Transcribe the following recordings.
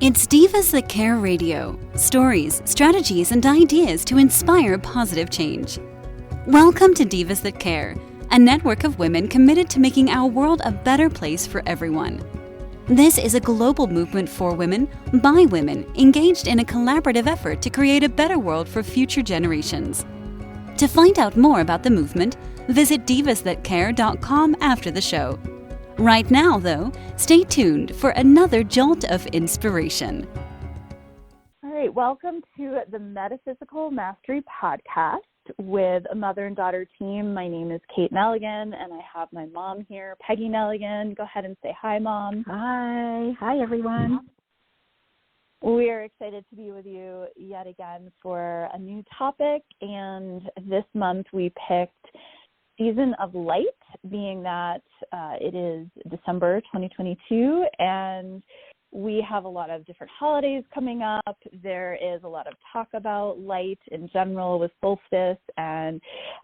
It's Divas That Care Radio. Stories, strategies, and ideas to inspire positive change. Welcome to Divas That Care, a network of women committed to making our world a better place for everyone. This is a global movement for women, by women, engaged in a collaborative effort to create a better world for future generations. To find out more about the movement, visit divasthatcare.com after the show. Right now, though, stay tuned for another jolt of inspiration. All right, welcome to the Metaphysical Mastery Podcast with a mother and daughter team. My name is Kate Nelligan, and I have my mom here, Peggy Nelligan. Go ahead and say hi, Mom. Hi. Hi, everyone. We are excited to be with you yet again for a new topic, and this month we picked Season of Light, being that it is December 2022, and we have a lot of different holidays coming up. There is a lot of talk about light in general with solstice, and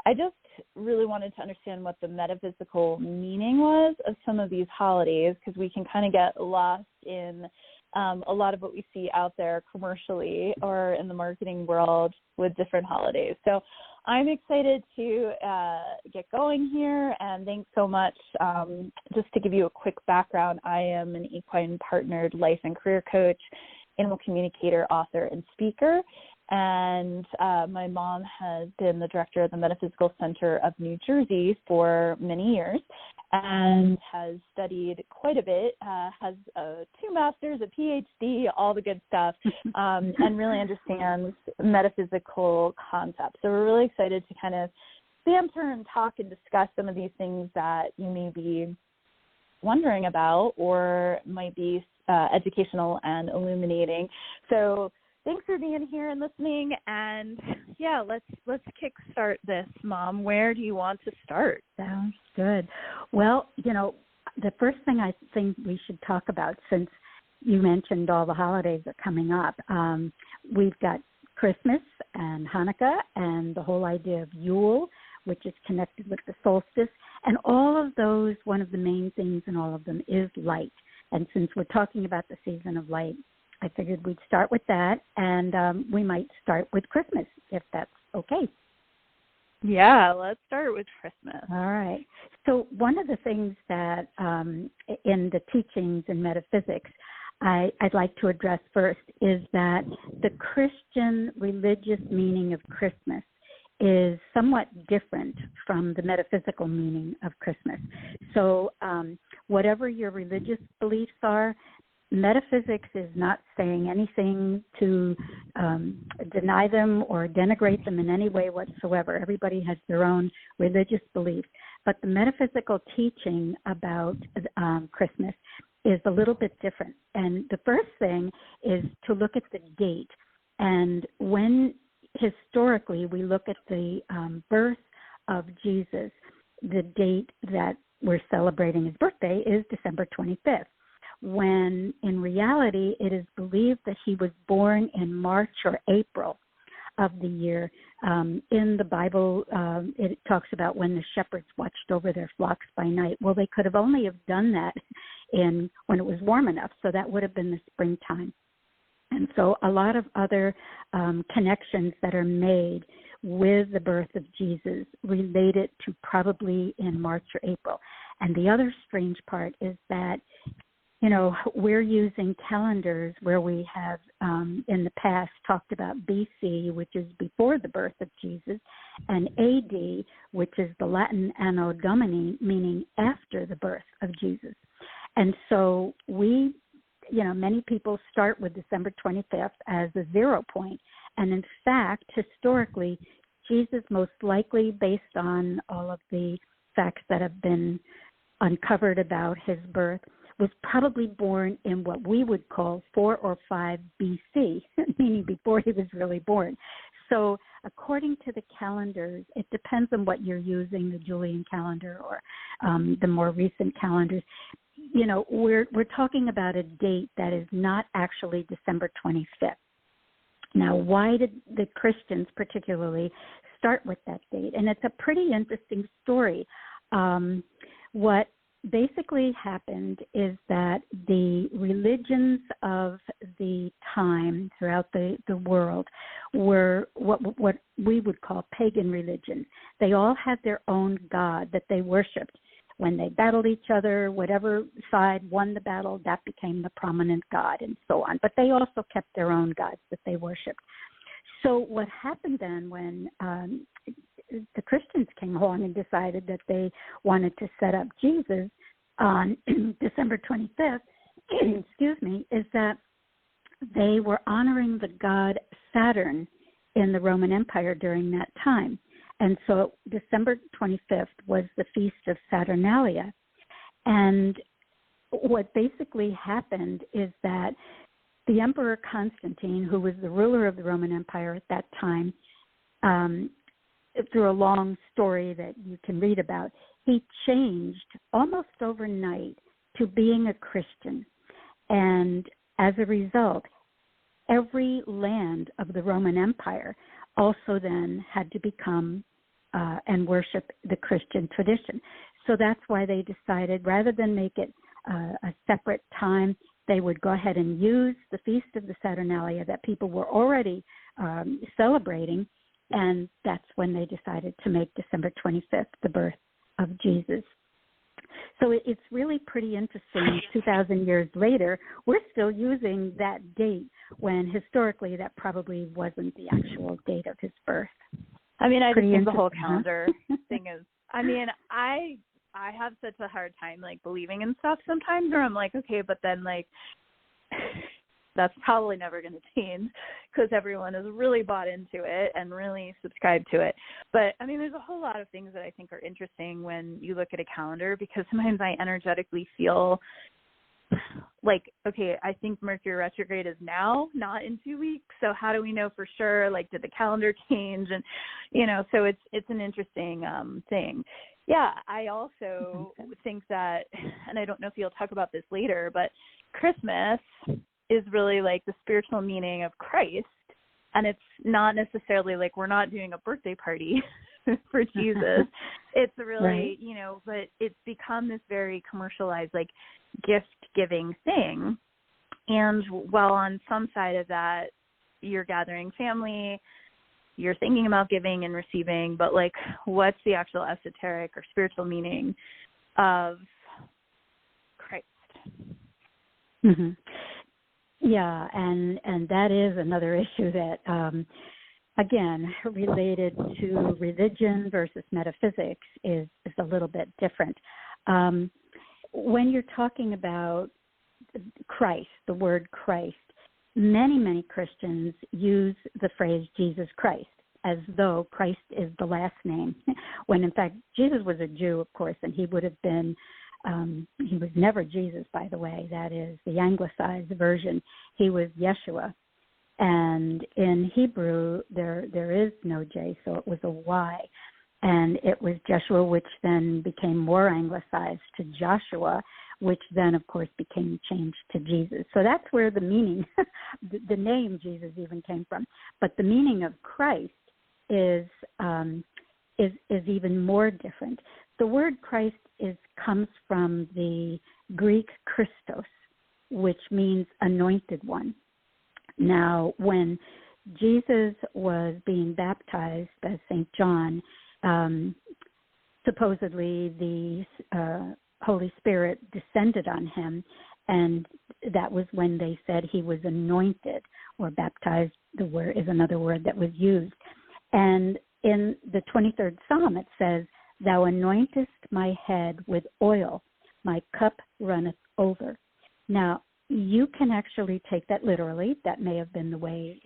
I just really wanted to understand what the metaphysical meaning was of some of these holidays, because we can kind of get lost in a lot of what we see out there commercially or in the marketing world with different holidays. So I'm excited to get going here, and thanks so much. Just to give you a quick background, I am an equine partnered life and career coach, animal communicator, author, and speaker. And my mom has been the director of the Metaphysical Center of New Jersey for many years and has studied quite a bit, has 2 masters, a PhD, all the good stuff, and really understands metaphysical concepts. So we're really excited to kind of banter and talk and discuss some of these things that you may be wondering about or might be educational and illuminating. So thanks for being here and listening. And yeah, let's kickstart this, Mom. Where do you want to start? Sounds good. Well, the first thing I think we should talk about, since you mentioned all the holidays are coming up, we've got Christmas and Hanukkah and the whole idea of Yule, which is connected with the solstice. And all of those, one of the main things in all of them is light. And since we're talking about the season of light, I figured we'd start with that, and we might start with Christmas, if that's okay. Yeah, let's start with Christmas. All right. So one of the things that in the teachings in metaphysics I'd like to address first is that the Christian religious meaning of Christmas is somewhat different from the metaphysical meaning of Christmas. So whatever your religious beliefs are, metaphysics is not saying anything to deny them or denigrate them in any way whatsoever. Everybody has their own religious beliefs. But the metaphysical teaching about Christmas is a little bit different. And the first thing is to look at the date. And when historically we look at the birth of Jesus, the date that we're celebrating his birthday is December 25th. When in reality it is believed that he was born in March or April of the year. In the Bible, it talks about when the shepherds watched over their flocks by night. Well, they could have only have done that when it was warm enough, so that would have been the springtime. And so a lot of other connections that are made with the birth of Jesus relate it to probably in March or April. And the other strange part is that we're using calendars where we have in the past talked about BC, which is before the birth of Jesus, and AD, which is the Latin Anno Domini, meaning after the birth of Jesus. And so many people start with December 25th as a 0 point. And in fact, historically, Jesus most likely, based on all of the facts that have been uncovered about his birth, was probably born in what we would call 4 or 5 BC, meaning before he was really born. So according to the calendars, it depends on what you're using, the Julian calendar or the more recent calendars. We're talking about a date that is not actually December 25th. Now, why did the Christians particularly start with that date? And it's a pretty interesting story. What basically happened is that the religions of the time throughout the world were what we would call pagan religions. They all had their own god that they worshipped. When they battled each other, whatever side won the battle, that became the prominent god, and so on. But they also kept their own gods that they worshipped. So what happened then when the Christians came along and decided that they wanted to set up Jesus on December 25th, is that they were honoring the god Saturn in the Roman Empire during that time. And so December 25th was the Feast of Saturnalia. And what basically happened is that the Emperor Constantine, who was the ruler of the Roman Empire at that time, through a long story that you can read about, he changed almost overnight to being a Christian. And as a result, every land of the Roman Empire also then had to become and worship the Christian tradition. So that's why they decided, rather than make it a separate time, they would go ahead and use the Feast of the Saturnalia that people were already celebrating, and that's when they decided to make December 25th the birth of Jesus. So it's really pretty interesting. 2,000 years later, we're still using that date when historically that probably wasn't the actual date of his birth. I mean, I just think the whole calendar thing is, I mean, I have such a hard time, like, believing in stuff sometimes, where I'm like, okay, but then, like, that's probably never going to change because everyone is really bought into it and really subscribed to it. But, I mean, there's a whole lot of things that I think are interesting when you look at a calendar, because sometimes I energetically feel like, okay, I think Mercury retrograde is now, not in 2 weeks. So how do we know for sure? Like, did the calendar change? And, you know, so it's an interesting thing. Yeah, I also think that, and I don't know if you'll talk about this later, but Christmas is really like the spiritual meaning of Christ. And it's not necessarily like we're not doing a birthday party for Jesus. It's really, right. You know, but it's become this very commercialized, like, gift-giving thing. And while on some side of that, you're gathering family, you're thinking about giving and receiving, but, like, what's the actual esoteric or spiritual meaning of Christ? Mm-hmm. Yeah, and that is another issue that, again, related to religion versus metaphysics is a little bit different. When you're talking about Christ, the word Christ, many Christians use the phrase Jesus Christ as though Christ is the last name, when in fact Jesus was a Jew, of course, and he would have been, he was never Jesus, by the way. That is the anglicized version. He was Yeshua. And in Hebrew, there is no J, so it was a Y. And it was Jeshua, which then became more anglicized to Joshua, which then, of course, became changed to Jesus. So that's where the meaning, the name Jesus even came from. But the meaning of Christ is even more different. The word Christ comes from the Greek Christos, which means anointed one. Now, when Jesus was being baptized as St. John, supposedly the Holy Spirit descended on him, and that was when they said he was anointed, or baptized, the word is another word that was used. And in the 23rd Psalm it says, "Thou anointest my head with oil, my cup runneth over." Now, you can actually take that literally. That may have been the way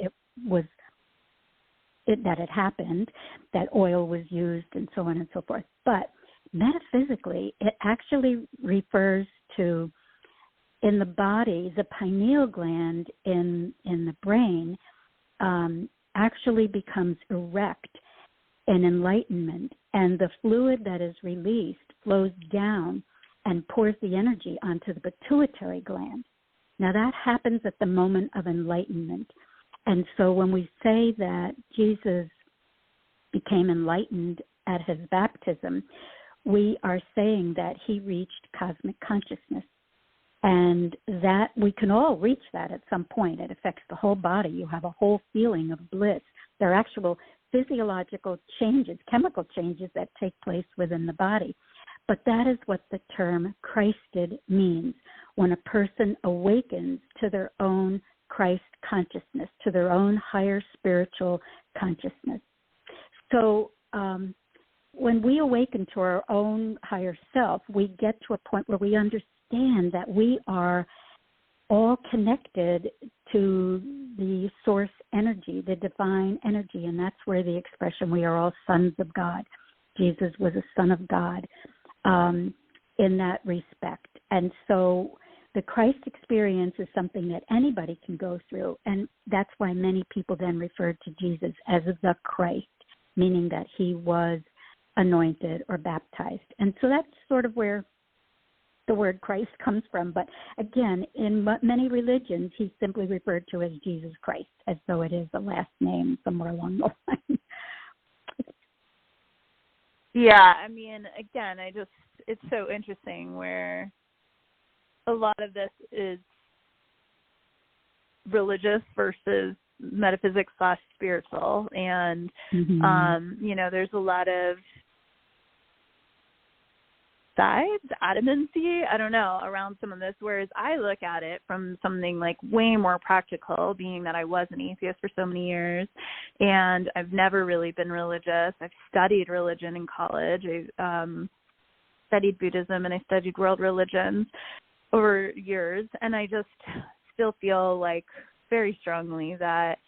that it happened, that oil was used and so on and so forth. But metaphysically, it actually refers to, in the body, the pineal gland in the brain actually becomes erect in enlightenment, and the fluid that is released flows down and pours the energy onto the pituitary gland. Now that happens at the moment of enlightenment. And so when we say that Jesus became enlightened at his baptism, we are saying that he reached cosmic consciousness. And that we can all reach that at some point. It affects the whole body. You have a whole feeling of bliss. There are actual physiological changes, chemical changes that take place within the body. But that is what the term Christed means, when a person awakens to their own Christ consciousness, to their own higher spiritual consciousness. So when we awaken to our own higher self, we get to a point where we understand that we are all connected to the source energy, the divine energy, and that's where the expression, we are all sons of God. Jesus was a son of God in that respect. And so the Christ experience is something that anybody can go through, and that's why many people then refer to Jesus as the Christ, meaning that he was anointed or baptized. And so that's sort of where the word Christ comes from. But again, in many religions, he's simply referred to as Jesus Christ, as though it is a last name somewhere along the line. Yeah, I mean, again, it's so interesting where a lot of this is religious versus metaphysics / spiritual. And, there's a lot of sides, adamancy, I don't know, around some of this, whereas I look at it from something like way more practical, being that I was an atheist for so many years, and I've never really been religious. I've studied religion in college. I studied Buddhism and I studied world religions over years, and I just still feel like very strongly that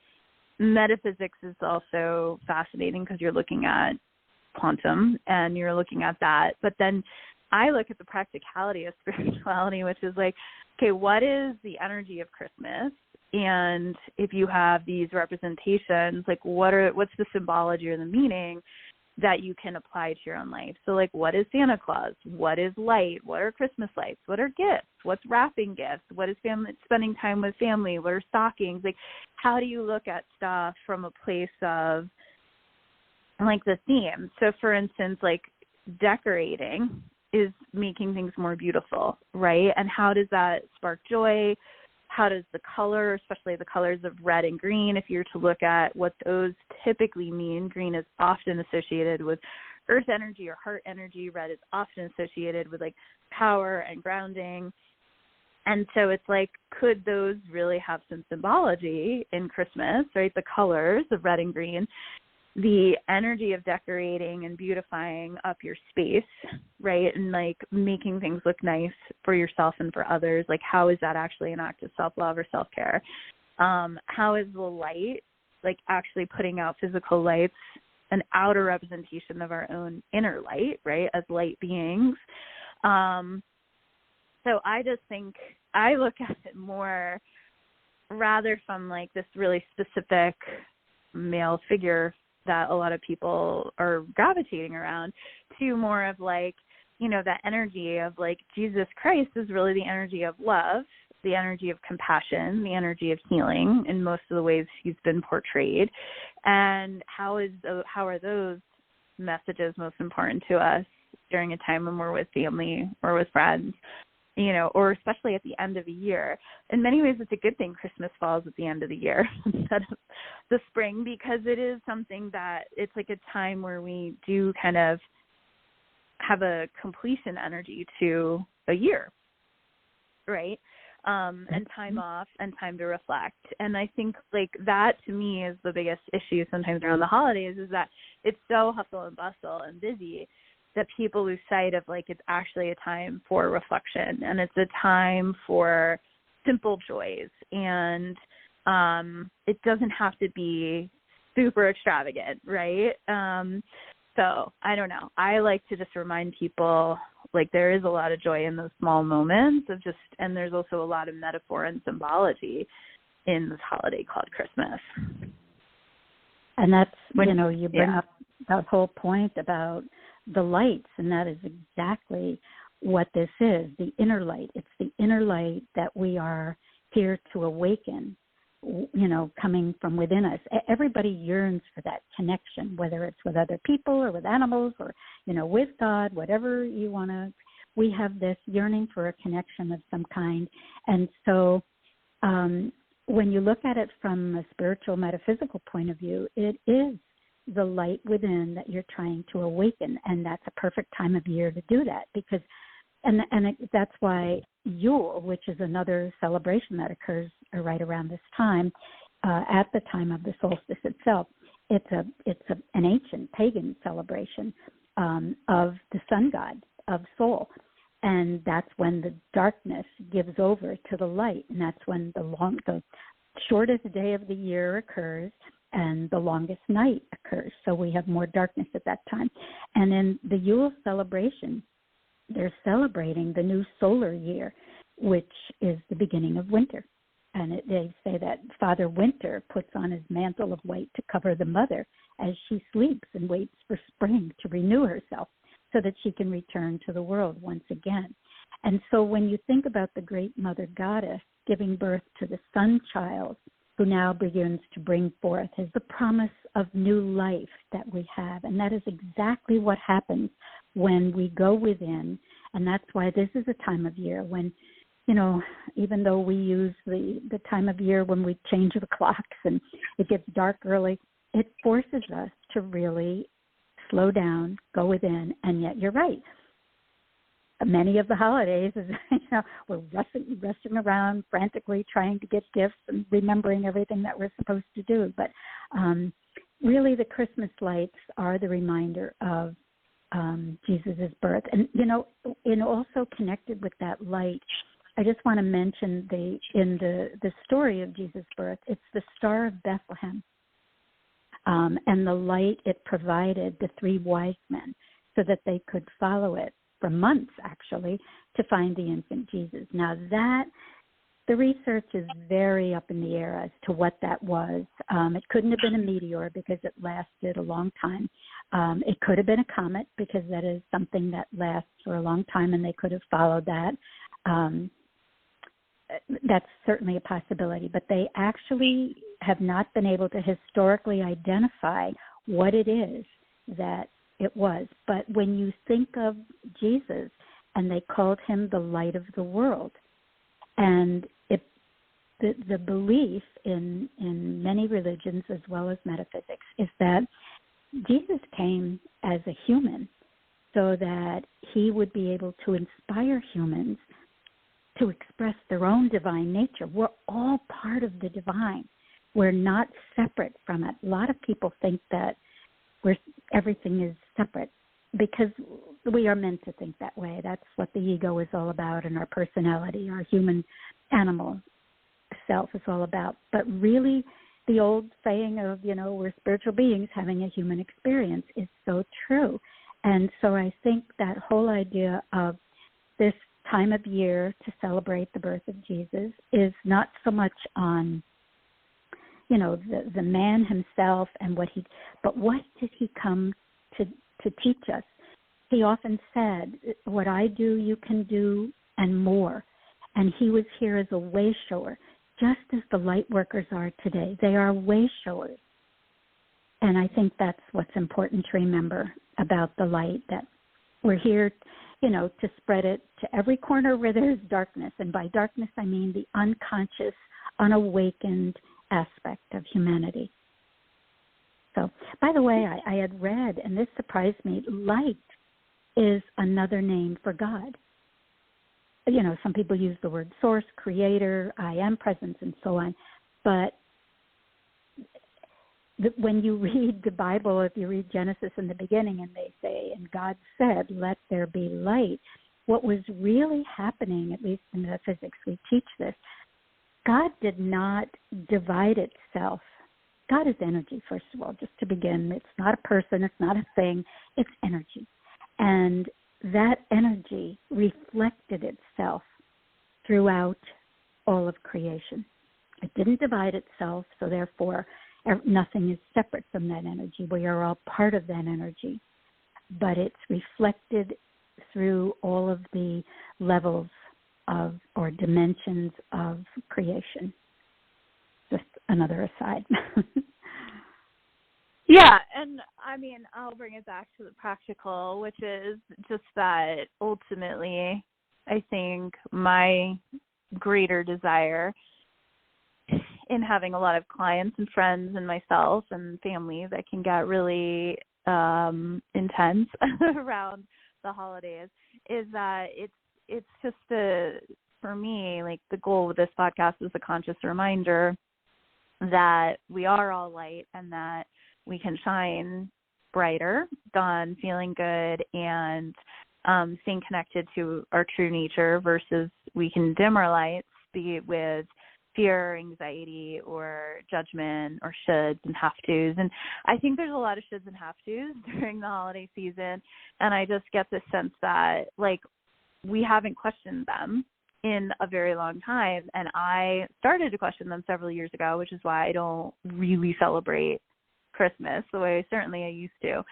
metaphysics is also fascinating because you're looking at quantum and you're looking at that. But then I look at the practicality of spirituality, which is like, okay, what is the energy of Christmas? And if you have these representations, like what's the symbology or the meaning that you can apply to your own life? So like, what is Santa Claus? What is light? What are Christmas lights? What are gifts? What's wrapping gifts? What is spending time with family? What are stockings? Like, how do you look at stuff from a place of like the theme? So for instance, like decorating is making things more beautiful, right? And how does that spark joy? How does the color, especially the colors of red and green, if you're to look at what those typically mean, green is often associated with earth energy or heart energy. Red is often associated with like power and grounding. And so it's like, could those really have some symbology in Christmas, right? The colors of red and green, the energy of decorating and beautifying up your space, right? And like making things look nice for yourself and for others. Like, how is that actually an act of self-love or self-care? How is the light, like actually putting out physical lights, an outer representation of our own inner light, right? As light beings. So I just think I look at it more rather from like this really specific male figure that a lot of people are gravitating around, to more of like, that energy of like Jesus Christ is really the energy of love, the energy of compassion, the energy of healing in most of the ways he's been portrayed. And how are those messages most important to us during a time when we're with family or with friends? Or especially at the end of the year. In many ways, it's a good thing Christmas falls at the end of the year instead of the spring, because it is something that it's like a time where we do kind of have a completion energy to a year, right? And time off and time to reflect. And I think like that to me is the biggest issue sometimes around the holidays, is that it's so hustle and bustle and busy that people lose sight of like it's actually a time for reflection, and it's a time for simple joys, and it doesn't have to be super extravagant, right? So I don't know. I like to just remind people like there is a lot of joy in those small moments of just, and there's also a lot of metaphor and symbology in this holiday called Christmas. And that's, you bring up that whole point about the lights, and that is exactly what this is, the inner light. It's the inner light that we are here to awaken, coming from within us. Everybody yearns for that connection, whether it's with other people or with animals or, with God, whatever you want to we have this yearning for a connection of some kind. And so when you look at it from a spiritual, metaphysical point of view, it is the light within that you're trying to awaken, and that's a perfect time of year to do that, because that's why Yule, which is another celebration that occurs right around this time, at the time of the solstice itself, it's an ancient pagan celebration of the sun god, of Sol. And that's when the darkness gives over to the light, and that's when the shortest day of the year occurs and the longest night occurs. So we have more darkness at that time. And in the Yule celebration, they're celebrating the new solar year, which is the beginning of winter. And they say that Father Winter puts on his mantle of white to cover the mother as she sleeps and waits for spring to renew herself, so that she can return to the world once again. And so when you think about the great mother goddess giving birth to the sun child, who now begins to bring forth, is the promise of new life that we have. And that is exactly what happens when we go within. And that's why this is a time of year when, even though we use the time of year when we change the clocks and it gets dark early, it forces us to really slow down, go within. And yet you're right. Many of the holidays is, we're rushing around frantically trying to get gifts and remembering everything that we're supposed to do. But really the Christmas lights are the reminder of Jesus' birth. And, and also connected with that light, I just want to mention in the story of Jesus' birth, it's the Star of Bethlehem. And the light it provided the 3 wise men so that they could follow it for months, actually, to find the infant Jesus. Now the research is very up in the air as to what that was. It couldn't have been a meteor because it lasted a long time. It could have been a comet because that is something that lasts for a long time, and they could have followed that. That's certainly a possibility, but they actually have not been able to historically identify what it is that it was. But when you think of Jesus, and they called him the light of the world, and the belief in many religions as well as metaphysics is that Jesus came as a human so that he would be able to inspire humans to express their own divine nature. We're all part of the divine. We're not separate from it. A lot of people think that everything is separate because we are meant to think that way. That's what the ego is all about, and our personality, our human animal self is all about. But really, the old saying of, we're spiritual beings having a human experience is so true. And so I think that whole idea of this time of year to celebrate the birth of Jesus is not so much on, the man himself and but what did he come to teach us? He often said, what I do, you can do, and more. And he was here as a way shower, just as the light workers are today. They are way showers. And I think that's what's important to remember about the light, that we're here, to spread it to every corner where there's darkness. And by darkness, I mean the unconscious, unawakened aspect of humanity. So, by the way, I had read, and this surprised me, light is another name for God. Some people use the word source, creator, I am presence, and so on. But when you read the Bible, if you read Genesis in the beginning, and they say, and God said, let there be light, what was really happening, at least in metaphysics, we teach this, God did not divide itself. God is energy, first of all, just to begin. It's not a person, it's not a thing, it's energy. And that energy reflected itself throughout all of creation. It didn't divide itself, so therefore nothing is separate from that energy. We are all part of that energy. But it's reflected through all of the levels of or dimensions of creation. Just another aside. Yeah, and I mean, I'll bring it back to the practical, which is just that ultimately, I think my greater desire in having a lot of clients and friends and myself and family that can get really intense around the holidays is that it's just for me, like the goal with this podcast is a conscious reminder that we are all light and that we can shine brighter, done feeling good and staying connected to our true nature versus we can dim our lights, be it with fear, anxiety, or judgment, or shoulds and have-tos. And I think there's a lot of shoulds and have-tos during the holiday season, and I just get the sense that, like, we haven't questioned them in a very long time, and I started to question them several years ago, which is why I don't really celebrate Christmas the way I used to.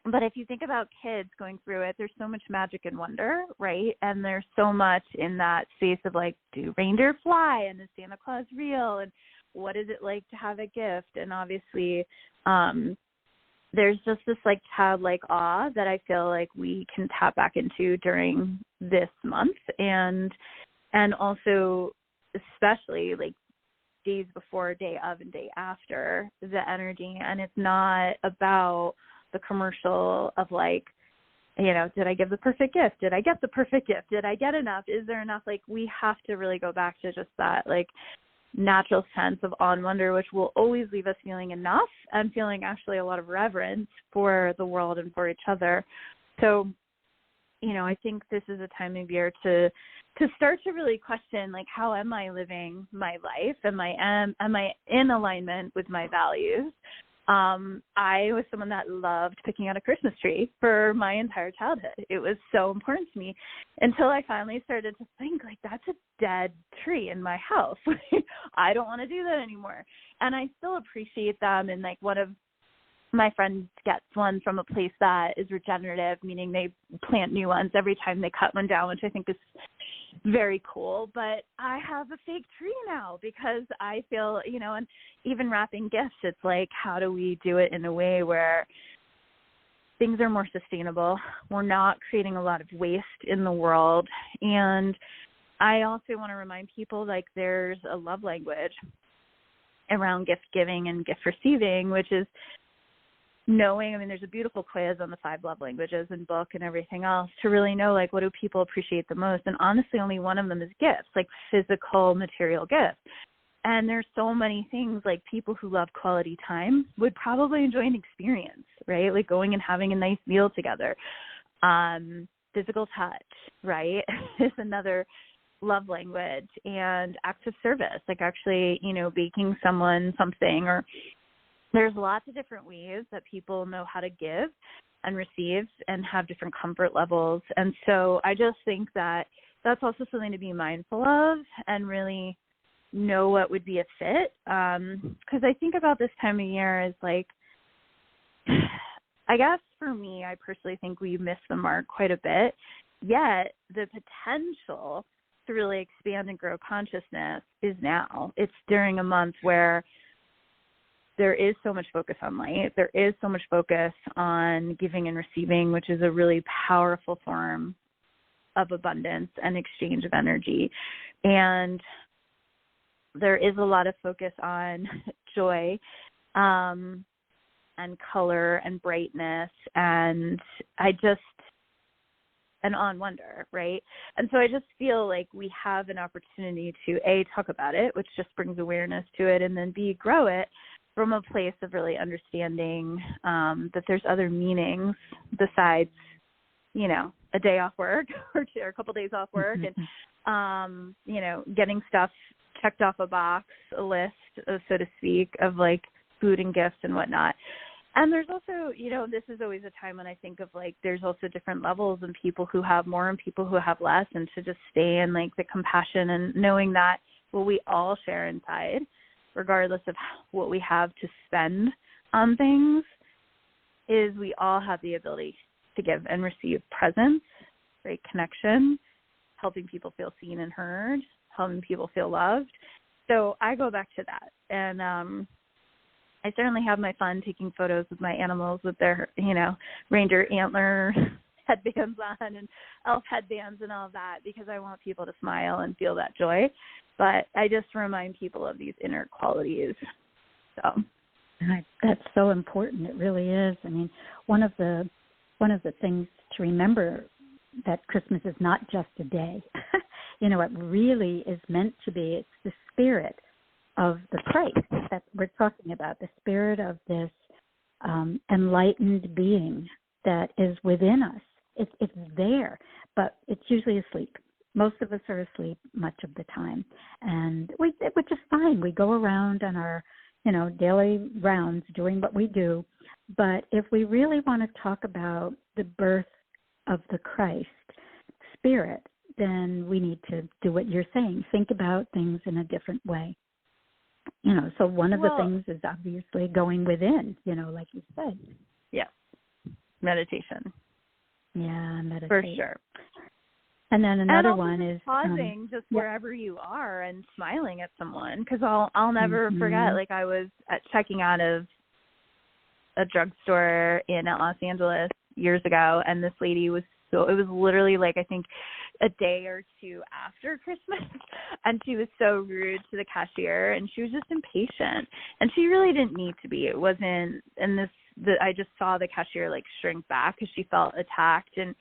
But if you think about kids going through it, there's so much magic and wonder, right? And there's so much in that space of like, do reindeer fly? And is Santa Claus real? And what is it like to have a gift? And obviously, there's just this like childlike awe that I feel like we can tap back into during this month. And also, especially like days before, day of, and day after the energy. And it's not about the commercial of like, you know, did I give the perfect gift? Did I get the perfect gift? Did I get enough? Is there enough? Like, we have to really go back to just that like natural sense of awe and wonder, which will always leave us feeling enough and feeling actually a lot of reverence for the world and for each other. So, you know, I think this is a time of year to start to really question, like, how am I living my life? Am I in alignment with my values? I was someone that loved picking out a Christmas tree for my entire childhood. It was so important to me until I finally started to think, like, that's a dead tree in my house. I don't want to do that anymore. And I still appreciate them. And like one of my friends gets one from a place that is regenerative, meaning they plant new ones every time they cut one down, which I think is very cool. But I have a fake tree now because I feel, you know, and even wrapping gifts, it's like, how do we do it in a way where things are more sustainable? We're not creating a lot of waste in the world. And I also want to remind people, like, there's a love language around gift giving and gift receiving, which is knowing, I mean, there's a beautiful quiz on the 5 love languages and book and everything else to really know, like, what do people appreciate the most? And honestly, only one of them is gifts, like physical, material gifts. And there's so many things, like people who love quality time would probably enjoy an experience, right? Like going and having a nice meal together. Physical touch, right, is another love language. And acts of service, like actually, you know, baking someone something, or there's lots of different ways that people know how to give and receive and have different comfort levels. And so I just think that that's also something to be mindful of and really know what would be a fit. Because I think about this time of year as like, I guess for me, I personally think we miss the mark quite a bit, yet the potential to really expand and grow consciousness is now. It's during a month where there is so much focus on light. There is so much focus on giving and receiving, which is a really powerful form of abundance and exchange of energy. And there is a lot of focus on joy and color and brightness and on wonder, right? And so I just feel like we have an opportunity to, A, talk about it, which just brings awareness to it, and then B, grow it from a place of really understanding that there's other meanings besides, you know, a day off work or a couple days off work and, you know, getting stuff checked off a box, a list, so to speak, of like food and gifts and whatnot. And there's also, you know, this is always a time when I think of like there's also different levels and people who have more and people who have less, and to just stay in like the compassion and knowing that what we all share inside, regardless of what we have to spend on things, is we all have the ability to give and receive presence, right? Connection, helping people feel seen and heard, helping people feel loved. So I go back to that. And I certainly have my fun taking photos with my animals with their, reindeer antler headbands on and elf headbands and all of that, because I want people to smile and feel that joy. But I just remind people of these inner qualities. So that's so important. It really is. I mean, one of the things to remember that Christmas is not just a day. It really is meant to be. It's the spirit of the Christ that we're talking about, the spirit of this enlightened being that is within us. It's there, but it's usually asleep. Most of us are asleep much of the time, and which is fine. We go around on our, daily rounds doing what we do. But if we really want to talk about the birth of the Christ spirit, then we need to do what you're saying. Think about things in a different way. So one of the things is obviously going within, like you said. Yeah. Meditation. Yeah, meditation. For sure. And then another one is pausing just wherever you are and smiling at someone, because I'll never forget. Like, I was checking out of a drugstore in Los Angeles years ago, and this lady it was literally like, I think a day or two after Christmas, and she was so rude to the cashier, and she was just impatient, and she really didn't need to be. It wasn't, and I just saw the cashier like shrink back because she felt attacked, and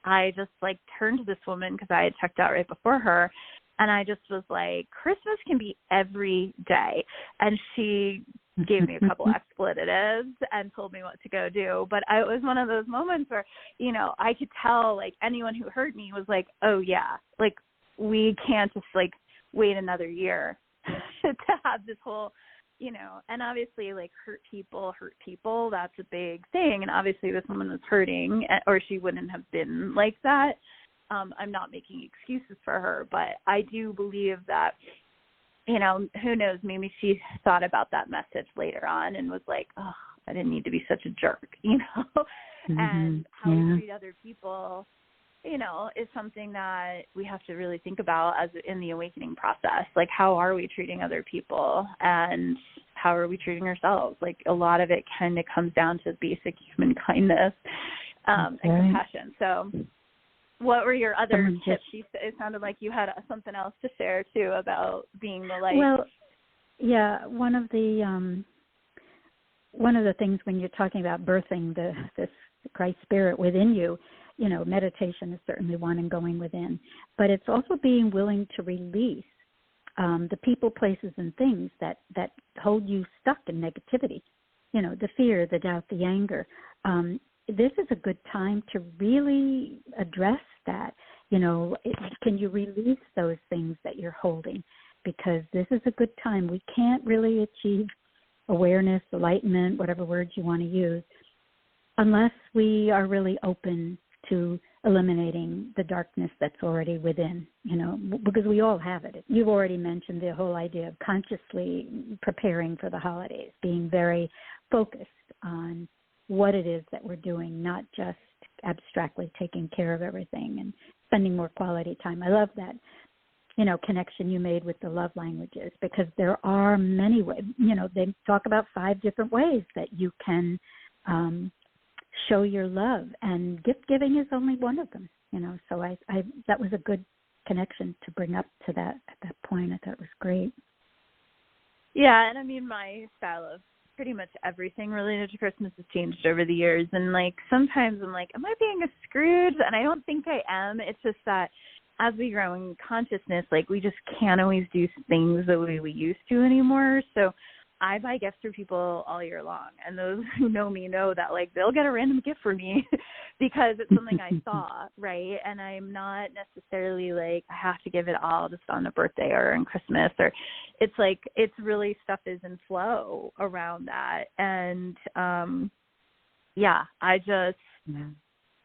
I just like turned to this woman because I had checked out right before her, and I just was like, Christmas can be every day. And she gave me a couple expletives and told me what to go do. But it was one of those moments where, I could tell like anyone who heard me was like, oh yeah, like we can't just like wait another year to have this whole, and obviously like hurt people, that's a big thing. And obviously this woman was hurting, or she wouldn't have been like that. I'm not making excuses for her, but I do believe that, who knows, maybe she thought about that message later on and was like, oh, I didn't need to be such a jerk, and how we treat other people, is something that we have to really think about as in the awakening process. Like, how are we treating other people, and how are we treating ourselves? Like, a lot of it kind of comes down to basic human kindness and compassion. So what were your other tips? It sounded like you had something else to share, too, about being the light. Well, yeah, one of the things when you're talking about birthing this Christ spirit within you, meditation is certainly one, and going within. But it's also being willing to release the people, places, and things that hold you stuck in negativity, the fear, the doubt, the anger. This is a good time to really address that. Can you release those things that you're holding? Because this is a good time. We can't really achieve awareness, enlightenment, whatever words you want to use, unless we are really open to eliminating the darkness that's already within, because we all have it. You've already mentioned the whole idea of consciously preparing for the holidays, being very focused on what it is that we're doing, not just abstractly taking care of everything and spending more quality time. I love that, connection you made with the love languages, because there are many ways, they talk about 5 different ways that you can show your love, and gift giving is only one of them, so I that was a good connection to bring up to that at that point. I thought it was great. Yeah, and I mean, my style of pretty much everything related to Christmas has changed over the years, and like sometimes I'm like, am I being a Scrooge? And I don't think I am. It's just that as we grow in consciousness, like we just can't always do things the way we used to anymore. So I buy gifts for people all year long, and those who know me know that like they'll get a random gift for me because it's something I saw, right? And I'm not necessarily like I have to give it all just on a birthday or on Christmas, or it's like it's really stuff is in flow around that. And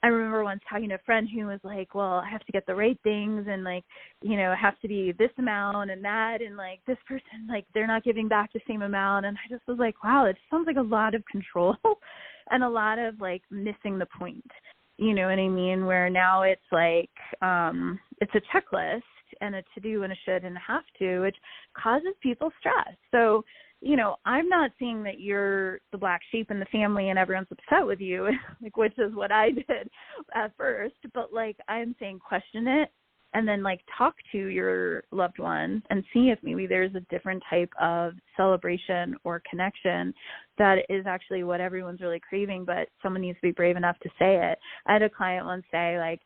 I remember once talking to a friend who was like, well, I have to get the right things, and like, it has to be this amount and that, and like this person, like they're not giving back the same amount. And I just was like, wow, it sounds like a lot of control and a lot of like missing the point. You know what I mean? Where now it's like, it's a checklist and a to do and a should and a have to, which causes people stress. So I'm not saying that you're the black sheep in the family and everyone's upset with you, like, which is what I did at first. But, like, I'm saying question it and then, like, talk to your loved ones and see if maybe there's a different type of celebration or connection that is actually what everyone's really craving, but someone needs to be brave enough to say it. I had a client once say, like,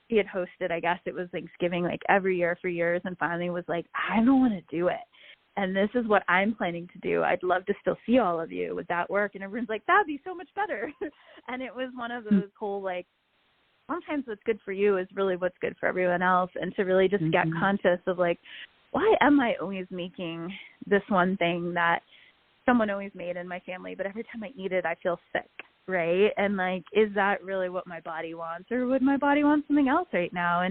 he had hosted, I guess it was Thanksgiving, like, every year for years, and finally was like, I don't want to do it. And this is what I'm planning to do. I'd love to still see all of you. Would that work? And everyone's like, that'd be so much better. And it was one of those whole, like, sometimes what's good for you is really what's good for everyone else. And to really just get conscious of, like, why am I always making this one thing that someone always made in my family, but every time I eat it, I feel sick, right? And, like, is that really what my body wants, or would my body want something else right now?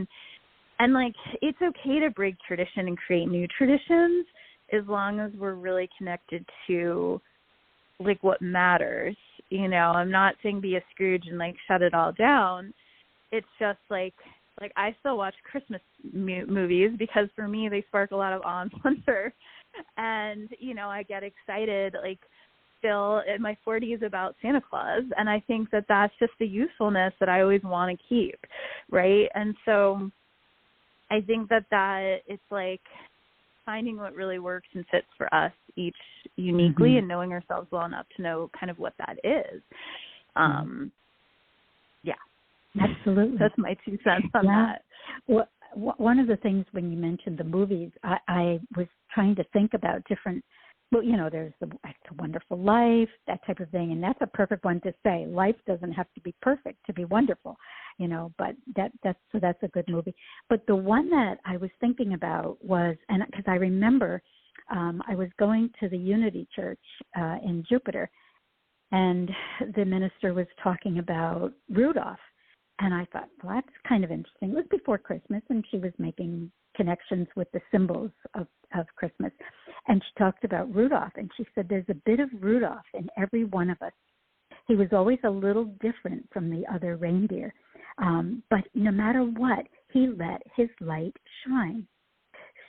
And like, it's okay to break tradition and create new traditions, as long as we're really connected to, like, what matters. I'm not saying be a Scrooge and, like, shut it all down. It's just like I still watch Christmas movies because for me they spark a lot of awe and wonder. And, I get excited, like, still in my 40s about Santa Claus. And I think that that's just the usefulness that I always want to keep, right? And so I think that it's like finding what really works and fits for us each uniquely and knowing ourselves well enough to know kind of what that is. Yeah. Absolutely. That's my 2 cents on that. Well, one of the things when you mentioned the movies, I was trying to think about different, there's It's a Wonderful Life, that type of thing. And that's a perfect one to say. Life doesn't have to be perfect to be wonderful, but that's a good movie. But the one that I was thinking about was, and because I remember I was going to the Unity Church in Jupiter, and the minister was talking about Rudolph. And I thought, well, that's kind of interesting. It was before Christmas, and she was making connections with the symbols of Christmas. And she talked about Rudolph, and she said there's a bit of Rudolph in every one of us. He was always a little different from the other reindeer. But no matter what, he let his light shine.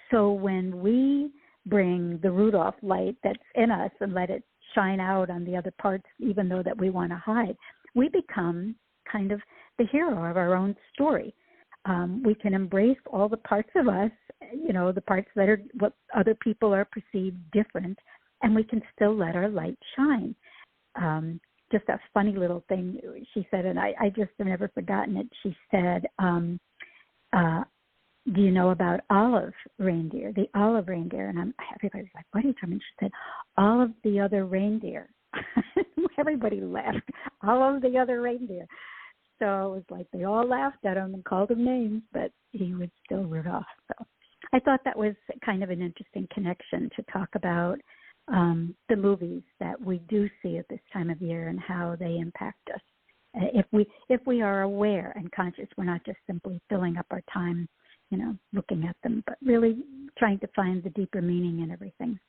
So when we bring the Rudolph light that's in us and let it shine out on the other parts, even though that we want to hide, we become kind of the hero of our own story. We can embrace all the parts of us, the parts that are what other people are perceived different, and we can still let our light shine. Just a funny little thing she said, and I just have never forgotten it. She said, do you know about olive reindeer, the olive reindeer? And everybody's like, what are you talking about? She said, all of the other reindeer. Everybody laughed. All of the other reindeer. So it was like they all laughed at him and called him names, but he was still Rudolph. So I thought that was kind of an interesting connection to talk about the movies that we do see at this time of year and how they impact us. If we are aware and conscious, we're not just simply filling up our time, looking at them, but really trying to find the deeper meaning in everything.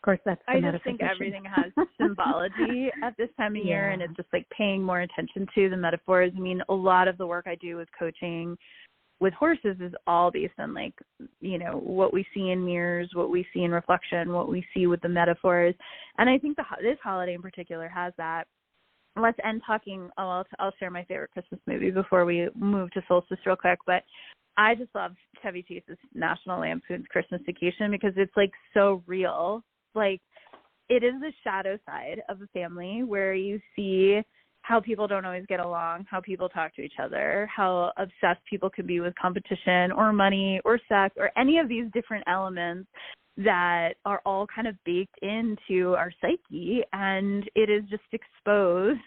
Of course, that's the I just think everything has symbology at this time of year, and it's just like paying more attention to the metaphors. I mean, a lot of the work I do with coaching with horses is all based on, like, what we see in mirrors, what we see in reflection, what we see with the metaphors. And I think this holiday in particular has that. Let's end talking. I'll share my favorite Christmas movie before we move to solstice real quick, but I just love Chevy Chase's National Lampoon's Christmas Vacation because it's, like, so real. Like, it is the shadow side of a family where you see how people don't always get along, how people talk to each other, how obsessed people can be with competition or money or sex or any of these different elements that are all kind of baked into our psyche. And it is just exposed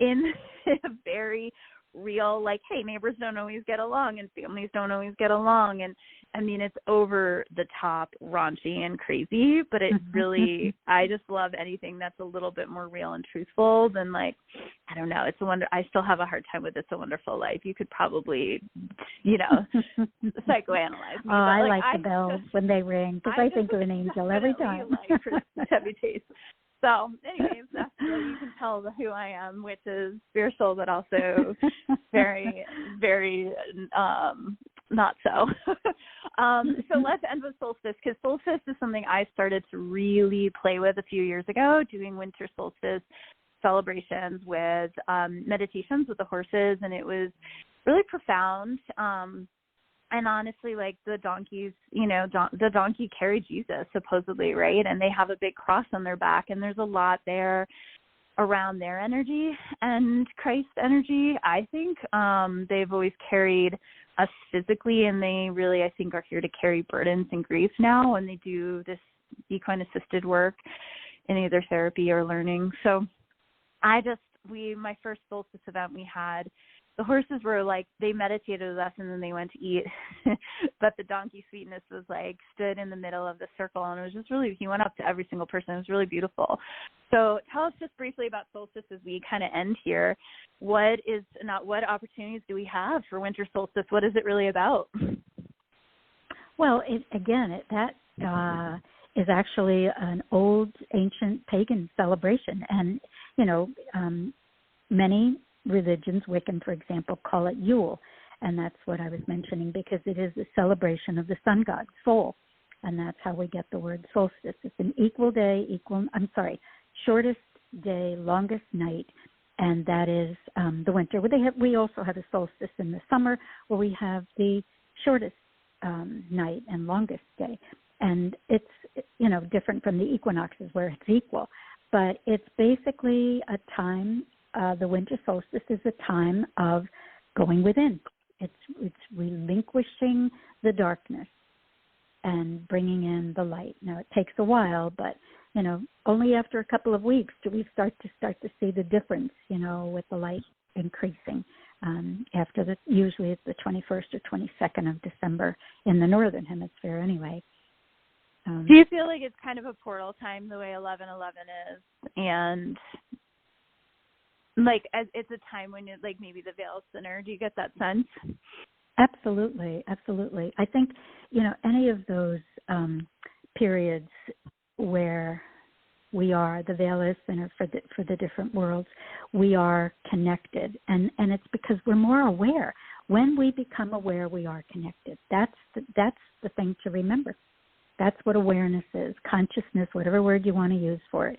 in a very real, like, hey, neighbors don't always get along and families don't always get along. And I mean, it's over the top, raunchy and crazy, but it really, I just love anything that's a little bit more real and truthful than, like, I don't know, I still have a hard time with It's a Wonderful Life. You could probably, psychoanalyze me. I like the bells when they ring because I think of an angel every time. Chevy Chase. So, anyways, that's you can tell who I am, which is spiritual, but also very, very not so. So let's end with solstice, because solstice is something I started to really play with a few years ago, doing winter solstice celebrations with meditations with the horses, and it was really profound. And honestly, like the donkeys, the donkey carried Jesus, supposedly, right? And they have a big cross on their back, and there's a lot there around their energy and Christ's energy, I think. They've always carried us physically, and they really, I think, are here to carry burdens and grief now when they do this equine-assisted work in either therapy or learning. So my first solstice event we had, the horses were like, they meditated with us and then they went to eat. But the donkey Sweetness was like, stood in the middle of the circle, and it was just really, he went up to every single person. It was really beautiful. So tell us just briefly about solstice as we kind of end here. What opportunities do we have for winter solstice? What is it really about? Well, that is actually an old ancient pagan celebration. And, many religions, Wiccan, for example, call it Yule. And that's what I was mentioning, because it is a celebration of the sun god, Sol. And that's how we get the word solstice. It's an shortest day, longest night. And that is the winter. We also have a solstice in the summer, where we have the shortest night and longest day. And it's, different from the equinoxes where it's equal. But it's basically a time, the winter solstice is a time of going within. It's relinquishing the darkness and bringing in the light. Now, it takes a while, but, only after a couple of weeks do we start to see the difference, with the light increasing. Usually it's the 21st or 22nd of December in the Northern Hemisphere anyway. Do you feel like it's kind of a portal time the way 11/11 is? And like it's a time when like maybe the veil is thinner. Do you get that sense? Absolutely. I think, any of those periods where we are, the veil is thinner for the different worlds, we are connected. And it's because we're more aware. When we become aware, we are connected. That's the thing to remember. That's what awareness is, consciousness, whatever word you want to use for it.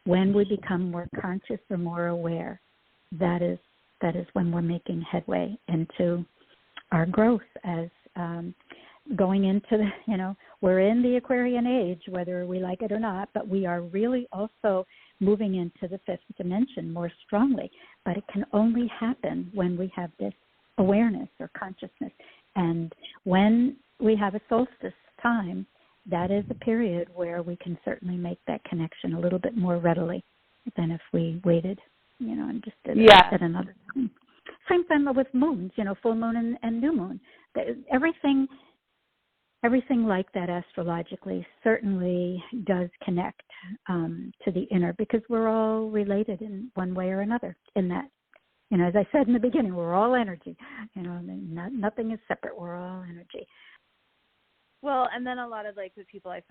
When we become more conscious or more aware, that is when we're making headway into our growth as going into we're in the Aquarian age, whether we like it or not, but we are really also moving into the fifth dimension more strongly. But it can only happen when we have this awareness or consciousness. And when we have a solstice time, that is a period where we can certainly make that connection a little bit more readily than if we waited, and just did it at another time. Same thing with moons, full moon and new moon. Everything like that astrologically certainly does connect to the inner, because we're all related in one way or another in that. As I said in the beginning, we're all energy. Nothing is separate. We're all energy. Well, and then a lot of the people I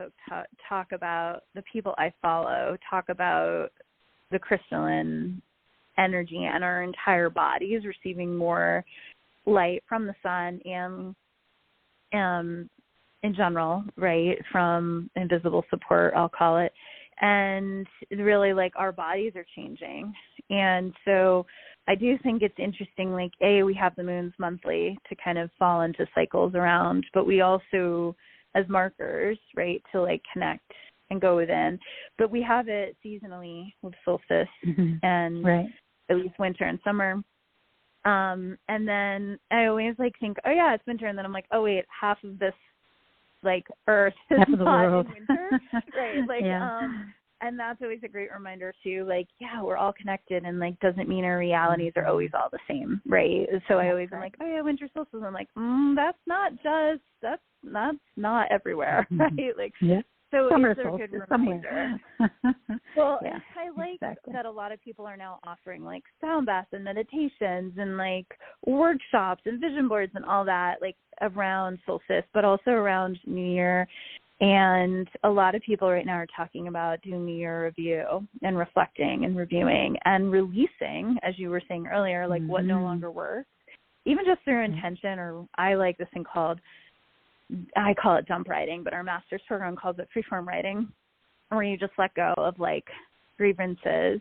talk about, the people I follow talk about the crystalline energy and our entire bodies receiving more light from the sun and in general, right, from invisible support, I'll call it. And really our bodies are changing. And so I do think it's interesting, we have the moons monthly to kind of fall into cycles around, but we also, as markers, right, to connect and go within. But we have it seasonally with solstice and right. At least winter and summer. And then I always think, oh yeah, it's winter. And then I'm like, oh wait, half of this Earth is half of the not world. in winter. Right. Yeah. And that's always a great reminder too, we're all connected, and doesn't mean our realities are always all the same, right? So I always am oh yeah, winter solstice. I'm that's not everywhere, right? Yeah. So summer it's a good solstice reminder. Well, yeah, I exactly. that a lot of people are now offering sound baths and meditations and workshops and vision boards and all that around solstice, but also around New Year. And a lot of people right now are talking about doing New Year review and reflecting and reviewing and releasing, as you were saying earlier, what no longer works, even just through intention, or I like this thing called I call it dump writing, but our master's program calls it freeform writing, where you just let go of like grievances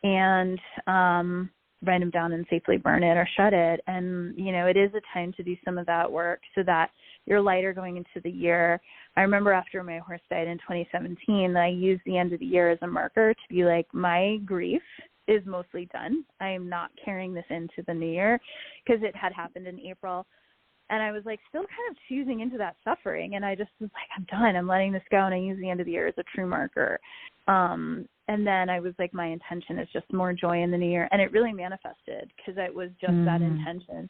and write them down and safely burn it or shred it. And, you know, it is a time to do some of that work so that you're lighter going into the year. I remember after my horse died in 2017, I used the end of the year as a marker to be like, my grief is mostly done. I am not carrying this into the new year, because it had happened in April. And I was like still kind of choosing into that suffering. And I just was like, I'm done. I'm letting this go. And I use the end of the year as a true marker. And then I was like, my intention is just more joy in the new year. And it really manifested because it was just that intention.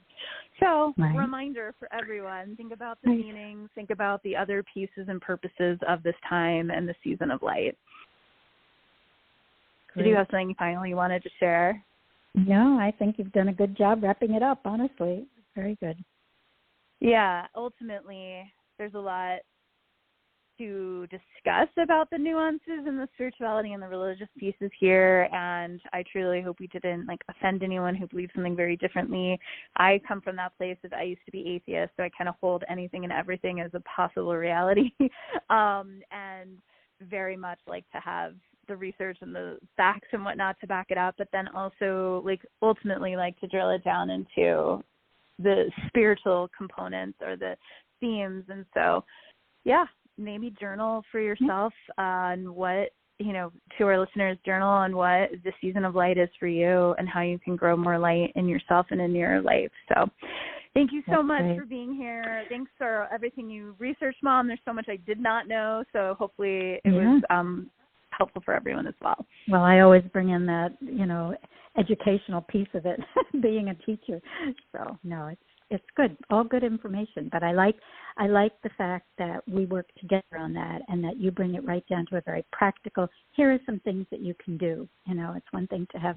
So reminder for everyone, think about the meanings, think about the other pieces and purposes of this time and the season of light. Great. Did you have something finally you wanted to share? No, I think you've done a good job wrapping it up, honestly. Very good. Yeah, ultimately, there's a lot to discuss about the nuances and the spirituality and the religious pieces here, and I truly hope we didn't offend anyone who believes something very differently. I come from that place of I used to be atheist, so I kind of hold anything and everything as a possible reality, and very much like to have the research and the facts and whatnot to back it up, but then also ultimately like to drill it down into the spiritual components or the themes. And so, yeah, maybe journal for yourself on what, to our listeners, journal on what the season of light is for you and how you can grow more light in yourself and in your life. So thank you so much for being here. Thanks for everything you researched, Mom. There's so much I did not know. So hopefully it was helpful for everyone as well. Well, I always bring in that, educational piece of it, being a teacher. So no, it's good, all good information. But I like the fact that we work together on that, and that you bring it right down to a very practical. Here are some things that you can do. It's one thing to have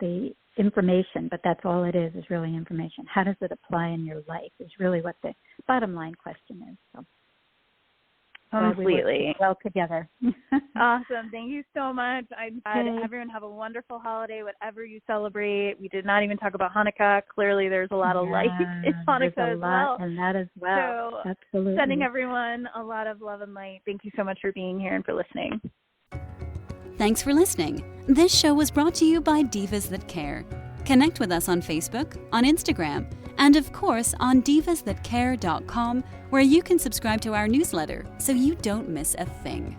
the information, but that's all it is really information. How does it apply in your life is really what the bottom line question is. So. Completely. Well together. Awesome. Thank you so much. Everyone have a wonderful holiday, whatever you celebrate. We did not even talk about Hanukkah. Clearly there's a lot of light in Hanukkah as well. And that as well. So absolutely. Sending everyone a lot of love and light. Thank you so much for being here and for listening. Thanks for listening. This show was brought to you by Divas That Care. Connect with us on Facebook, on Instagram, and of course on divasthatcare.com, where you can subscribe to our newsletter so you don't miss a thing.